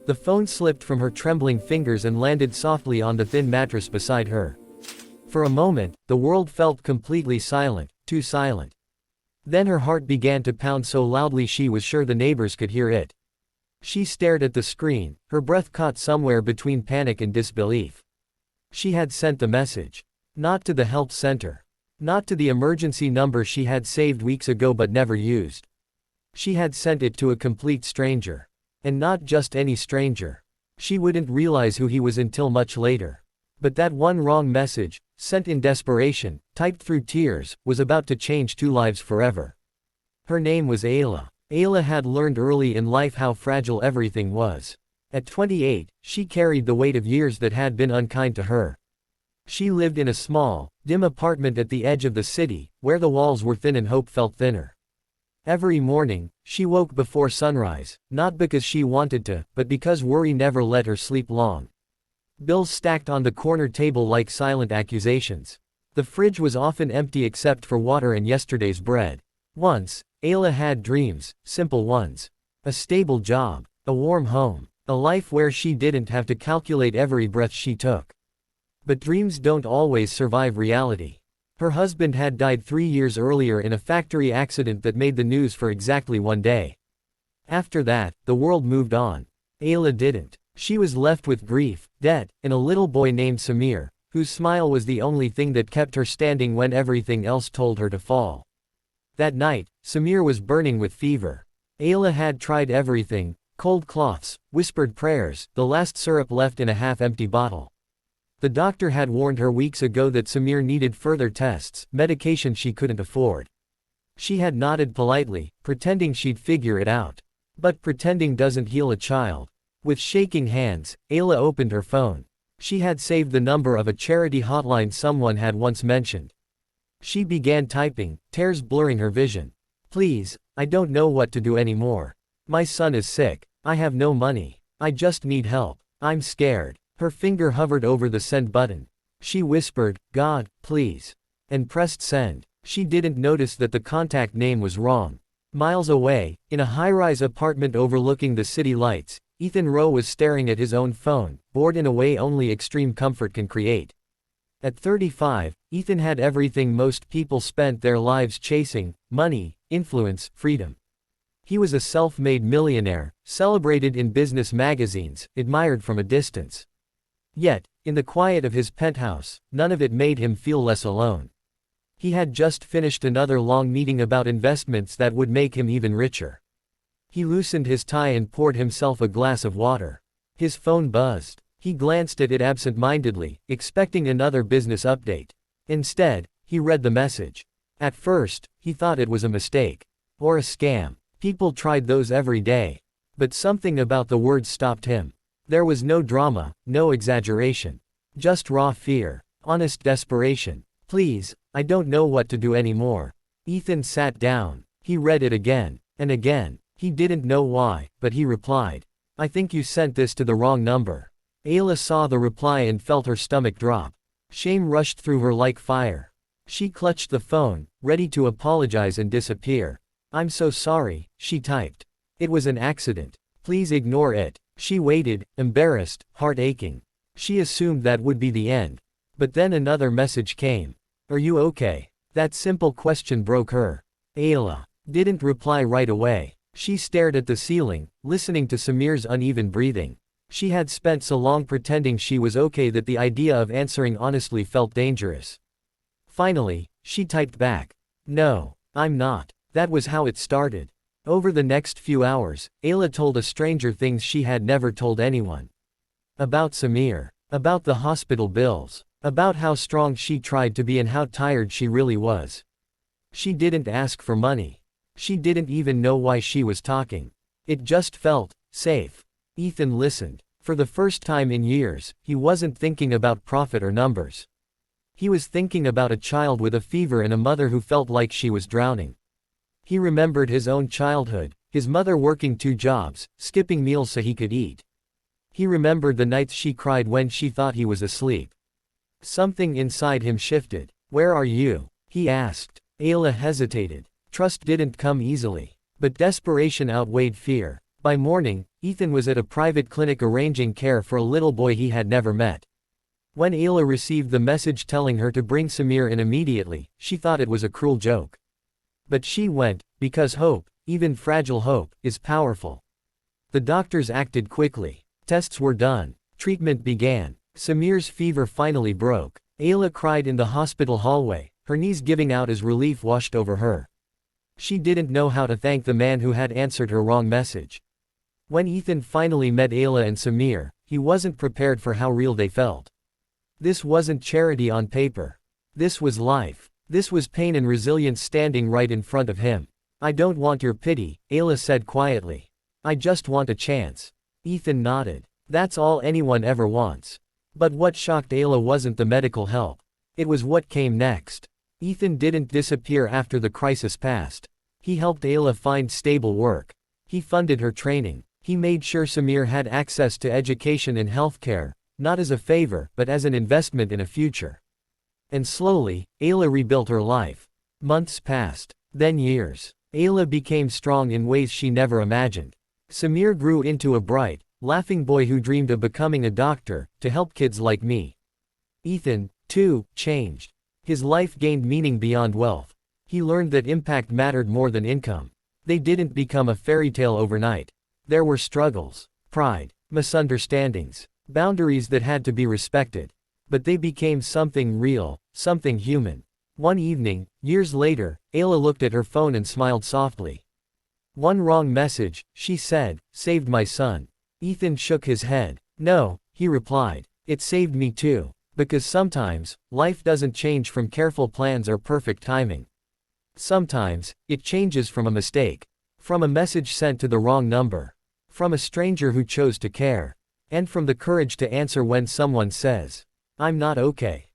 The phone slipped from her trembling fingers and landed softly on the thin mattress beside her. For a moment, the world felt completely silent, too silent. Then her heart began to pound so loudly she was sure the neighbors could hear it. She stared at the screen, her breath caught somewhere between panic and disbelief. She had sent the message. Not to the help center. Not to the emergency number she had saved weeks ago but never used. She had sent it to a complete stranger. And not just any stranger. She wouldn't realize who he was until much later. But that one wrong message, sent in desperation, typed through tears, was about to change two lives forever. Her name was Ayla. Ayla had learned early in life how fragile everything was. At 28, she carried the weight of years that had been unkind to her. She lived in a small, dim apartment at the edge of the city, where the walls were thin and hope felt thinner. Every morning, she woke before sunrise, not because she wanted to, but because worry never let her sleep long. Bills stacked on the corner table like silent accusations. The fridge was often empty except for water and yesterday's bread. Once, Ayla had dreams, simple ones. A stable job, a warm home, a life where she didn't have to calculate every breath she took. But dreams don't always survive reality. Her husband had died 3 years earlier in a factory accident that made the news for exactly one day. After that, the world moved on. Ayla didn't. She was left with grief, debt, and a little boy named Samir, whose smile was the only thing that kept her standing when everything else told her to fall. That night, Samir was burning with fever. Ayla had tried everything, cold cloths, whispered prayers, the last syrup left in a half-empty bottle. The doctor had warned her weeks ago that Samir needed further tests, medication she couldn't afford. She had nodded politely, pretending she'd figure it out. But pretending doesn't heal a child. With shaking hands, Ayla opened her phone. She had saved the number of a charity hotline someone had once mentioned. She began typing, tears blurring her vision. Please, I don't know what to do anymore. My son is sick. I have no money. I just need help. I'm scared. Her finger hovered over the send button. She whispered, God, please. And pressed send. She didn't notice that the contact name was wrong. Miles away, in a high-rise apartment overlooking the city lights, Ethan Rowe was staring at his own phone, bored in a way only extreme comfort can create. At 35, Ethan had everything most people spent their lives chasing: money, influence, freedom. He was a self-made millionaire, celebrated in business magazines, admired from a distance. Yet, in the quiet of his penthouse, none of it made him feel less alone. He had just finished another long meeting about investments that would make him even richer. He loosened his tie and poured himself a glass of water. His phone buzzed. He glanced at it absent-mindedly, expecting another business update. Instead, he read the message. At first, he thought it was a mistake. Or a scam. People tried those every day. But something about the words stopped him. There was no drama, no exaggeration. Just raw fear. Honest desperation. Please, I don't know what to do anymore. Ethan sat down. He read it again. And again. He didn't know why, but he replied. I think you sent this to the wrong number. Ayla saw the reply and felt her stomach drop. Shame rushed through her like fire. She clutched the phone, ready to apologize and disappear. I'm so sorry, she typed. It was an accident. Please ignore it. She waited, embarrassed, heart aching. She assumed that would be the end. But then another message came. Are you okay? That simple question broke her. Ayla didn't reply right away. She stared at the ceiling, listening to Samir's uneven breathing. She had spent so long pretending she was okay that the idea of answering honestly felt dangerous. Finally, she typed back. No, I'm not. That was how it started. Over the next few hours, Ayla told a stranger things she had never told anyone. About Samir. About the hospital bills. About how strong she tried to be and how tired she really was. She didn't ask for money. She didn't even know why she was talking. It just felt safe. Ethan listened. For the first time in years, he wasn't thinking about profit or numbers. He was thinking about a child with a fever and a mother who felt like she was drowning. He remembered his own childhood, his mother working 2 jobs, skipping meals so he could eat. He remembered the nights she cried when she thought he was asleep. Something inside him shifted. Where are you? He asked. Ayla hesitated. Trust didn't come easily. But desperation outweighed fear. By morning, Ethan was at a private clinic arranging care for a little boy he had never met. When Ayla received the message telling her to bring Samir in immediately, she thought it was a cruel joke. But she went, because hope, even fragile hope, is powerful. The doctors acted quickly. Tests were done. Treatment began. Samir's fever finally broke. Ayla cried in the hospital hallway, her knees giving out as relief washed over her. She didn't know how to thank the man who had answered her wrong message. When Ethan finally met Ayla and Samir, he wasn't prepared for how real they felt. This wasn't charity on paper. This was life. This was pain and resilience standing right in front of him. "I don't want your pity," Ayla said quietly. "I just want a chance." Ethan nodded. That's all anyone ever wants. But what shocked Ayla wasn't the medical help. It was what came next. Ethan didn't disappear after the crisis passed. He helped Ayla find stable work. He funded her training. He made sure Samir had access to education and healthcare, not as a favor, but as an investment in a future. And slowly, Ayla rebuilt her life. Months passed. Then years. Ayla became strong in ways she never imagined. Samir grew into a bright, laughing boy who dreamed of becoming a doctor, to help kids like me. Ethan, too, changed. His life gained meaning beyond wealth. He learned that impact mattered more than income. They didn't become a fairy tale overnight. There were struggles, pride, misunderstandings, boundaries that had to be respected. But they became something real, something human. One evening, years later, Ayla looked at her phone and smiled softly. "One wrong message," she said, "saved my son." Ethan shook his head. "No," he replied. "It saved me too. Because sometimes, life doesn't change from careful plans or perfect timing. Sometimes, it changes from a mistake. From a message sent to the wrong number. From a stranger who chose to care. And from the courage to answer when someone says, 'I'm not okay.'"